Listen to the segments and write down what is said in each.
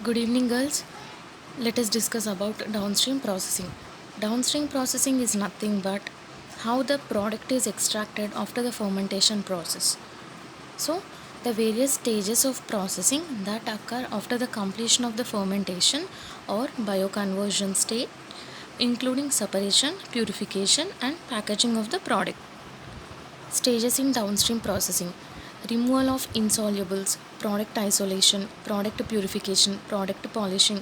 Good evening, girls. Let us discuss about downstream processing. Downstream processing is nothing but how the product is extracted after the fermentation process. So, the various stages of processing that occur after the completion of the fermentation or bioconversion state, including separation, purification, and packaging of the product. Stages in downstream processing: removal of insolubles, product isolation, product purification, product polishing.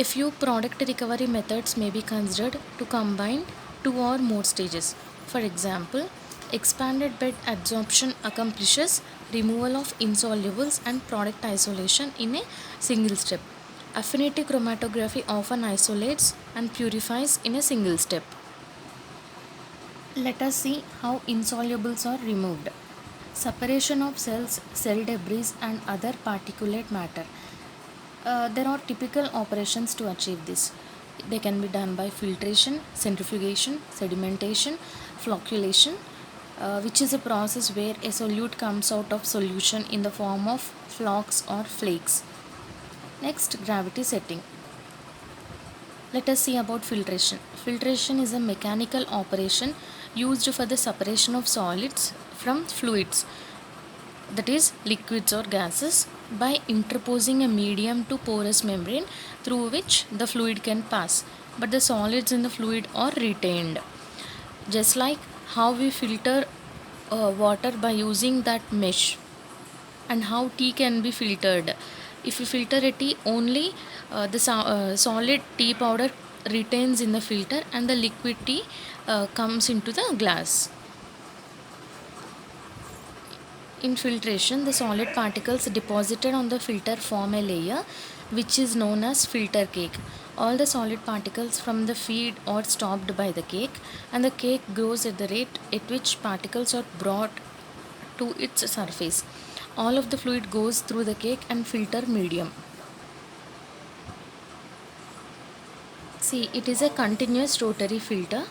A few product recovery methods may be considered to combine two or more stages. For example, expanded bed adsorption accomplishes removal of insolubles and product isolation in a single step. Affinity chromatography often isolates and purifies in a single step. Let us see how insolubles are removed. Separation of cells, cell debris, and other particulate matter. There are typical operations to achieve this. They can be done by filtration, centrifugation, sedimentation, flocculation, which is a process where a solute comes out of solution in the form of flocks or flakes. Next, gravity setting. Let us see about filtration. Filtration is a mechanical operation used for the separation of solids from fluids, that is liquids or gases, by interposing a medium to porous membrane through which the fluid can pass, but the solids in the fluid are retained. Just like how we filter water by using that mesh, and how tea can be filtered. If you filter a tea, only the solid tea powder retains in the filter and the liquid tea comes into the glass. In filtration, the solid particles deposited on the filter form a layer which is known as filter cake. All the solid particles from the feed are stopped by the cake, and the cake grows at the rate at which particles are brought to its surface. All of the fluid goes through the cake and filter medium. See, it is a continuous rotary filter.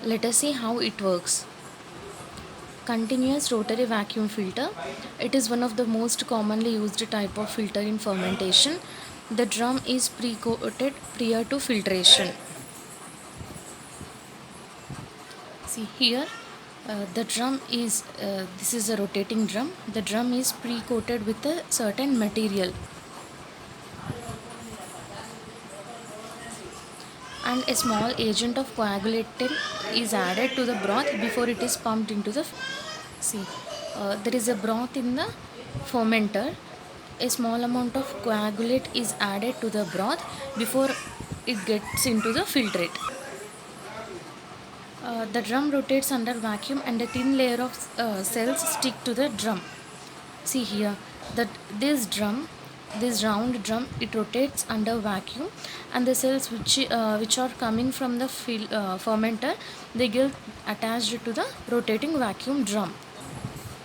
Let us see how it works. Continuous rotary vacuum filter. It is one of the most commonly used type of filter in fermentation. The drum is pre-coated prior to filtration. See here, the drum is this is a rotating drum. The drum is pre-coated with a certain material, and a small agent of coagulating is added to the broth before it is pumped into the. See, there is a broth in the fermenter. A small amount of coagulate is added to the broth before it gets into the filtrate. The drum rotates under vacuum and a thin layer of cells stick to the drum. See here, that this round drum, it rotates under vacuum, and the cells which are coming from the fermenter, they get attached to the rotating vacuum drum.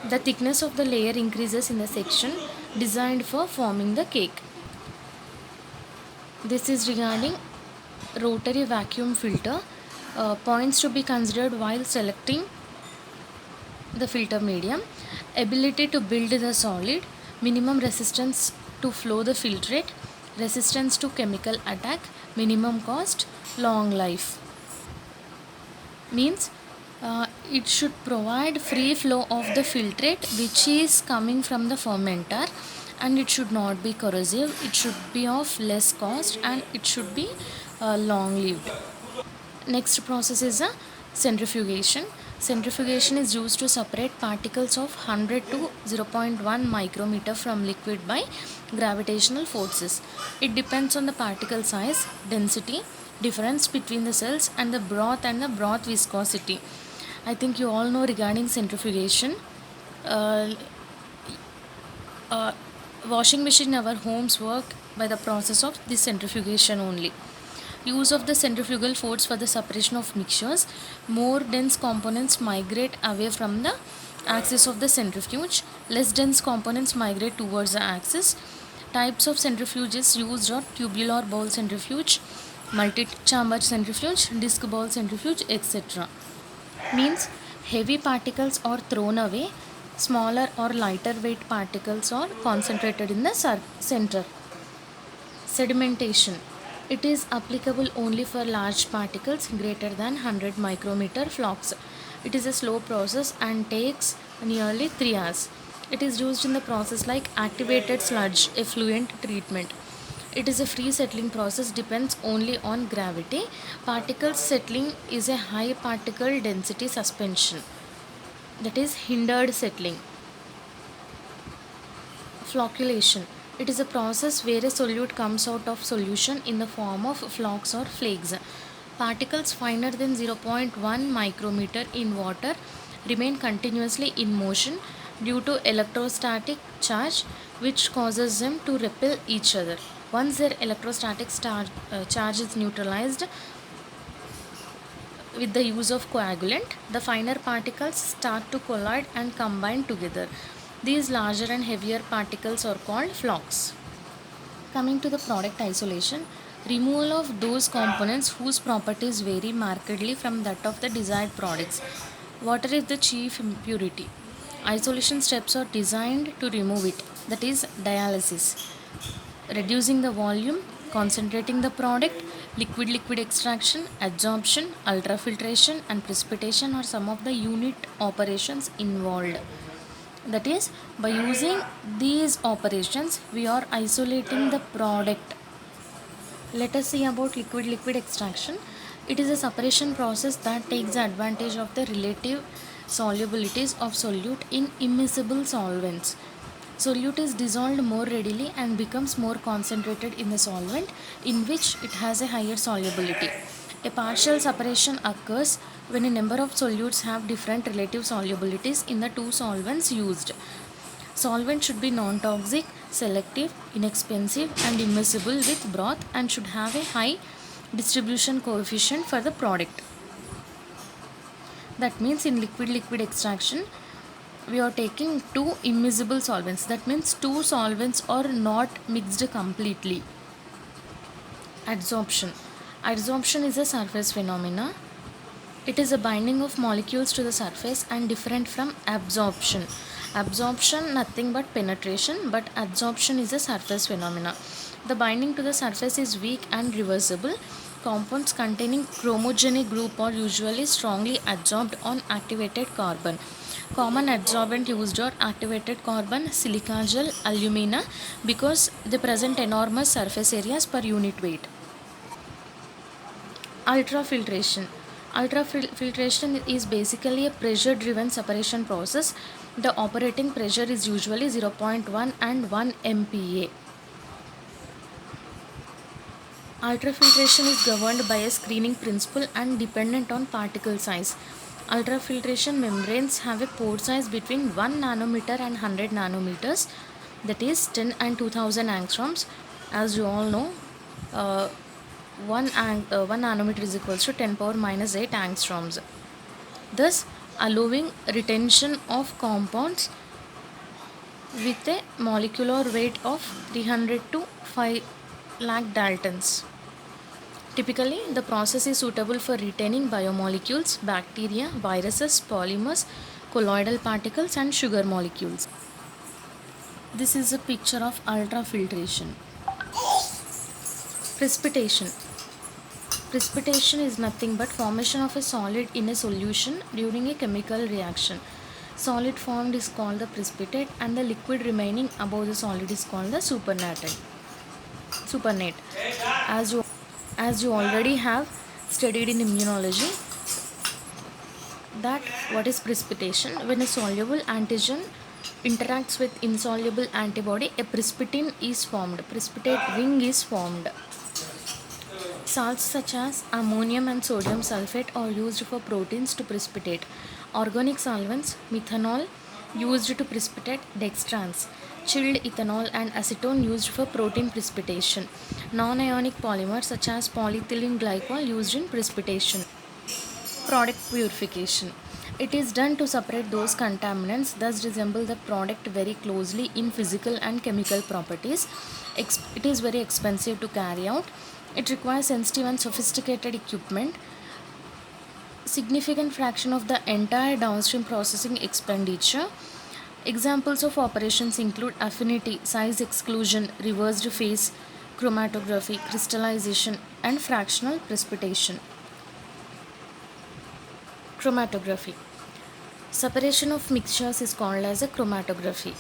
The thickness of the layer increases in the section designed for forming the cake. This is regarding rotary vacuum filter. Points to be considered while selecting the filter medium: ability to build the solid, minimum resistance to flow the filtrate, resistance to chemical attack, minimum cost, long life. Means it should provide free flow of the filtrate which is coming from the fermenter, and it should not be corrosive, it should be of less cost, and it should be long lived. Next process is a centrifugation. Centrifugation is used to separate particles of 100 to 0.1 micrometer from liquid by gravitational forces. It depends on the particle size, density, difference between the cells, and the broth viscosity. I think you all know regarding centrifugation. Uh, Washing machine in our homes work by the process of this centrifugation only. Use of the centrifugal force for the separation of mixtures. More dense components migrate away from the axis of the centrifuge. Less dense components migrate towards the axis. Types of centrifuges used are tubular bowl centrifuge, multi-chamber centrifuge, disc bowl centrifuge, etc. Means heavy particles are thrown away, smaller or lighter weight particles are concentrated in the center. Sedimentation. It is applicable only for large particles greater than 100 micrometer flocks. It is a slow process and takes nearly 3 hours. It is used in the process like activated sludge effluent treatment. It is a free settling process, depends only on gravity. Particle settling is a high particle density suspension, that is hindered settling. Flocculation. It is a process where a solute comes out of solution in the form of flocks or flakes. Particles finer than 0.1 micrometer in water remain continuously in motion due to electrostatic charge, which causes them to repel each other. Once their electrostatic charge is neutralized with the use of coagulant, the finer particles start to collide and combine together. These larger and heavier particles are called flocks. Coming to the product isolation, removal of those components whose properties vary markedly from that of the desired products. Water is the chief impurity. Isolation steps are designed to remove it, that is dialysis. Reducing the volume, concentrating the product, liquid extraction, adsorption, ultrafiltration, and precipitation are some of the unit operations involved. That is, by using these operations, we are isolating the product. Let us see about liquid extraction. It is a separation process that takes advantage of the relative solubilities of solute in immiscible solvents. Solute is dissolved more readily and becomes more concentrated in the solvent in which it has a higher solubility. A partial separation occurs when a number of solutes have different relative solubilities in the two solvents used. Solvent should be non-toxic, selective, inexpensive and immiscible with broth and should have a high distribution coefficient for the product. That means in liquid extraction, we are taking two immiscible solvents. That means two solvents are not mixed completely. Adsorption. Adsorption is a surface phenomena. It is a binding of molecules to the surface and different from absorption. Absorption nothing but penetration, but adsorption is a surface phenomena. The binding to the surface is weak and reversible. Compounds containing chromogenic group are usually strongly adsorbed on activated carbon. Common adsorbent used are activated carbon, silica gel, alumina because they present enormous surface areas per unit weight. Ultrafiltration. Ultrafiltration is basically a pressure driven separation process. The operating pressure is usually 0.1 and 1 MPa. Ultrafiltration is governed by a screening principle and dependent on particle size. Ultrafiltration membranes have a pore size between 1 nanometer and 100 nanometers, that is 10 and 2000 angstroms. As you all know, 1 nanometer is equals to 10 power minus 8 angstroms, thus allowing retention of compounds with a molecular weight of 300 to 5 lakh daltons. Typically, the process is suitable for retaining biomolecules, bacteria, viruses, polymers, colloidal particles and sugar molecules. This is a picture of ultrafiltration. Precipitation. Precipitation is nothing but formation of a solid in a solution during a chemical reaction. Solid formed is called the precipitate and the liquid remaining above the solid is called the supernatant. As you already have studied in immunology, that what is precipitation? When a soluble antigen interacts with insoluble antibody, a precipitin is formed. Precipitate ring is formed. Salts such as ammonium and sodium sulfate are used for proteins to precipitate. Organic solvents, methanol used to precipitate dextrans. Chilled ethanol and acetone used for protein precipitation. Non-ionic polymers such as polyethylene glycol used in precipitation. Product purification. It is done to separate those contaminants thus resemble the product very closely in physical and chemical properties. It is very expensive to carry out. It requires sensitive and sophisticated equipment. Significant fraction of the entire downstream processing expenditure. Examples of operations include affinity, size exclusion, reversed phase, chromatography, crystallization, and fractional precipitation. Chromatography. Separation of mixtures is called as a chromatography.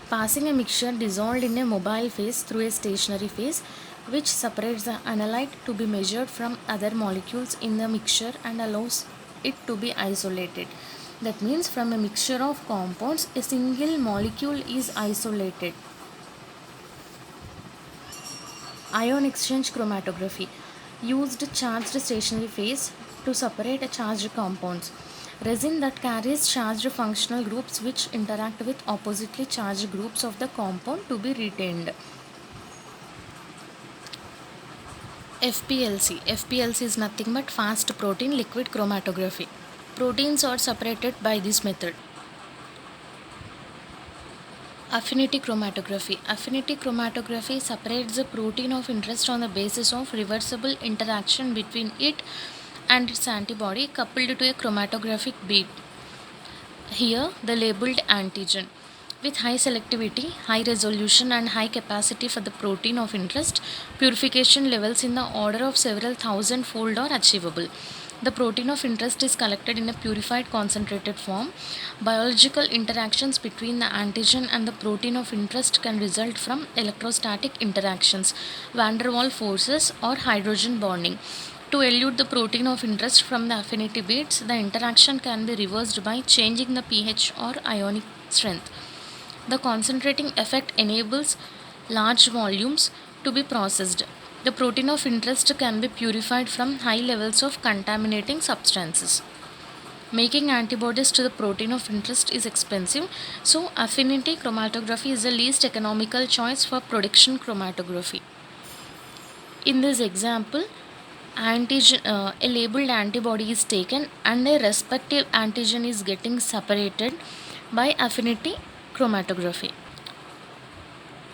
Passing a mixture dissolved in a mobile phase through a stationary phase, which separates the analyte to be measured from other molecules in the mixture and allows it to be isolated. That means from a mixture of compounds, a single molecule is isolated. Ion exchange chromatography used charged stationary phase to separate charged compounds. Resin that carries charged functional groups which interact with oppositely charged groups of the compound to be retained. FPLC. FPLC is nothing but fast protein liquid chromatography. Proteins are separated by this method. Affinity chromatography. Affinity chromatography separates the protein of interest on the basis of reversible interaction between it and its antibody coupled to a chromatographic bead. Here, the labeled antigen. With high selectivity, high resolution, and high capacity for the protein of interest, purification levels in the order of several thousand-fold are achievable. The protein of interest is collected in a purified concentrated form. Biological interactions between the antigen and the protein of interest can result from electrostatic interactions, van der Waals forces, or hydrogen bonding. To elute the protein of interest from the affinity beads, the interaction can be reversed by changing the pH or ionic strength. The concentrating effect enables large volumes to be processed. The protein of interest can be purified from high levels of contaminating substances. Making antibodies to the protein of interest is expensive, so affinity chromatography is the least economical choice for production chromatography. In this example, a labeled antibody is taken and a respective antigen is getting separated by affinity chromatography.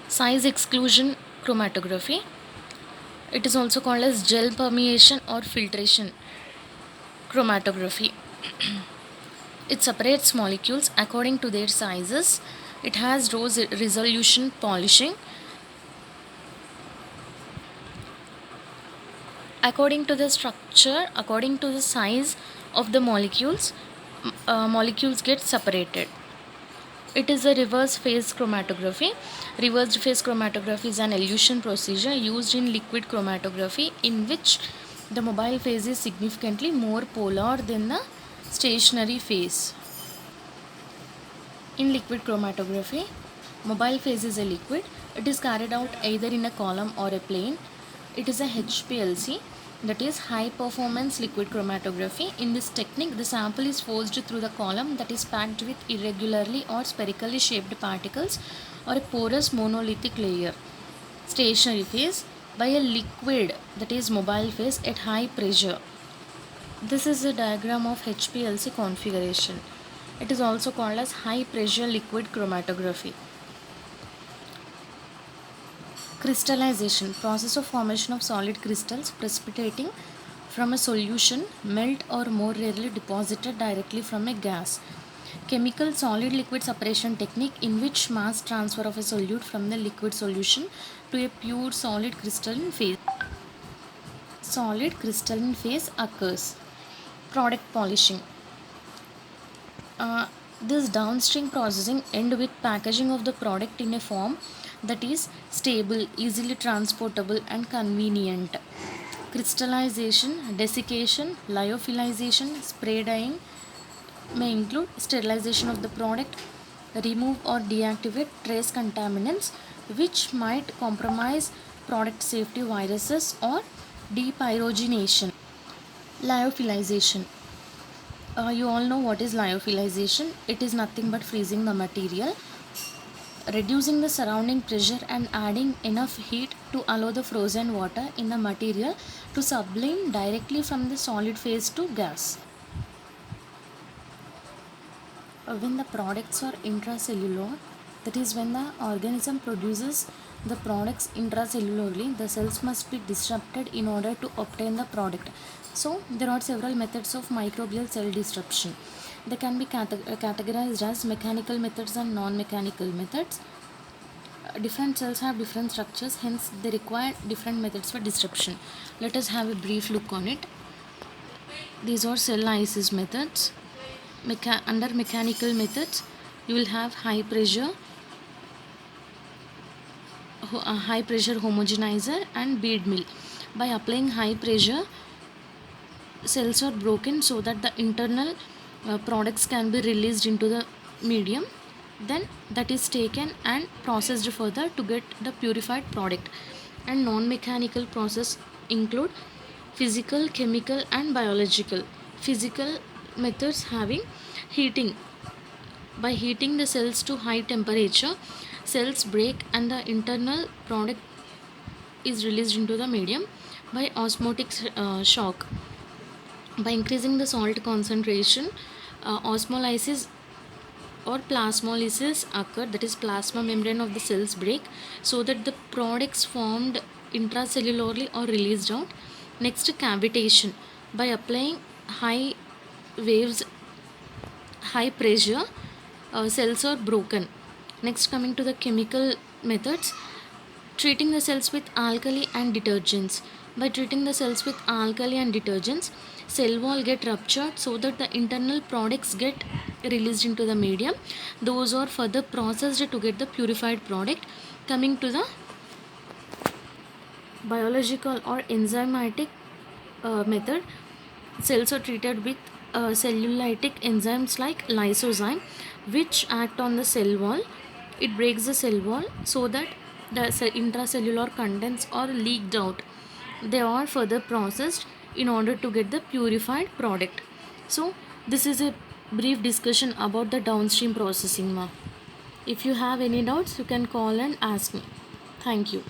Size exclusion chromatography. It is also called as gel permeation or filtration chromatography. It separates molecules according to their sizes. It has low resolution polishing. According to the structure, according to the size of the molecules, molecules get separated. It is a reverse phase chromatography. Reversed phase chromatography is an elution procedure used in liquid chromatography in which the mobile phase is significantly more polar than the stationary phase. In liquid chromatography, mobile phase is a liquid. It is carried out either in a column or a plane. It is a HPLC, that is high performance liquid chromatography. In this technique, the sample is forced through the column that is packed with irregularly or spherically shaped particles or a porous monolithic layer. Stationary phase by a liquid, that is mobile phase at high pressure. This is a diagram of HPLC configuration. It is also called as high pressure liquid chromatography. Crystallization, process of formation of solid crystals precipitating from a solution, melt or more rarely deposited directly from a gas. Chemical solid liquid separation technique in which mass transfer of a solute from the liquid solution to a pure solid crystalline phase. Solid crystalline phase occurs. Product polishing. This downstream processing end with packaging of the product in a form that is stable, easily transportable and convenient. Crystallization, desiccation, lyophilization, spray dyeing may include sterilization of the product, remove or deactivate trace contaminants which might compromise product safety, viruses or depyrogenation. Lyophilization. You all know what is lyophilization. It is nothing but freezing the material, reducing the surrounding pressure and adding enough heat to allow the frozen water in the material to sublime directly from the solid phase to gas. When the products are intracellular, that is when the organism produces the products intracellularly, the cells must be disrupted in order to obtain the product. So there are several methods of microbial cell disruption. They can be categorized as mechanical methods and non-mechanical methods. different cells have different structures, hence they require different methods for disruption. Let us have a brief look on it. These are cell lysis methods. Under mechanical methods, you will have high pressure homogenizer and bead mill. By applying high pressure, cells are broken so that the internal products can be released into the medium, then that is taken and processed further to get the purified product. And non-mechanical process include physical, chemical and biological. Physical methods having heating. By heating the cells to high temperature, cells break and the internal product is released into the medium by osmotic shock. By increasing the salt concentration, osmolysis or plasmolysis occur, that is plasma membrane of the cells break so that the products formed intracellularly are released out. Next, cavitation. By applying high waves, high pressure, cells are broken. Next, coming to the chemical methods, treating the cells with alkali and detergents. By treating the cells with alkali and detergents, cell wall get ruptured so that the internal products get released into the medium. Those are further processed to get the purified product. Coming to the biological or enzymatic method, cells are treated with cellulytic enzymes like lysozyme, which act on the cell wall. It breaks the cell wall so that the intracellular contents are leaked out. They are further processed in order to get the purified product. So this is a brief discussion about the downstream processing. If you have any doubts, you can call and ask me. Thank you.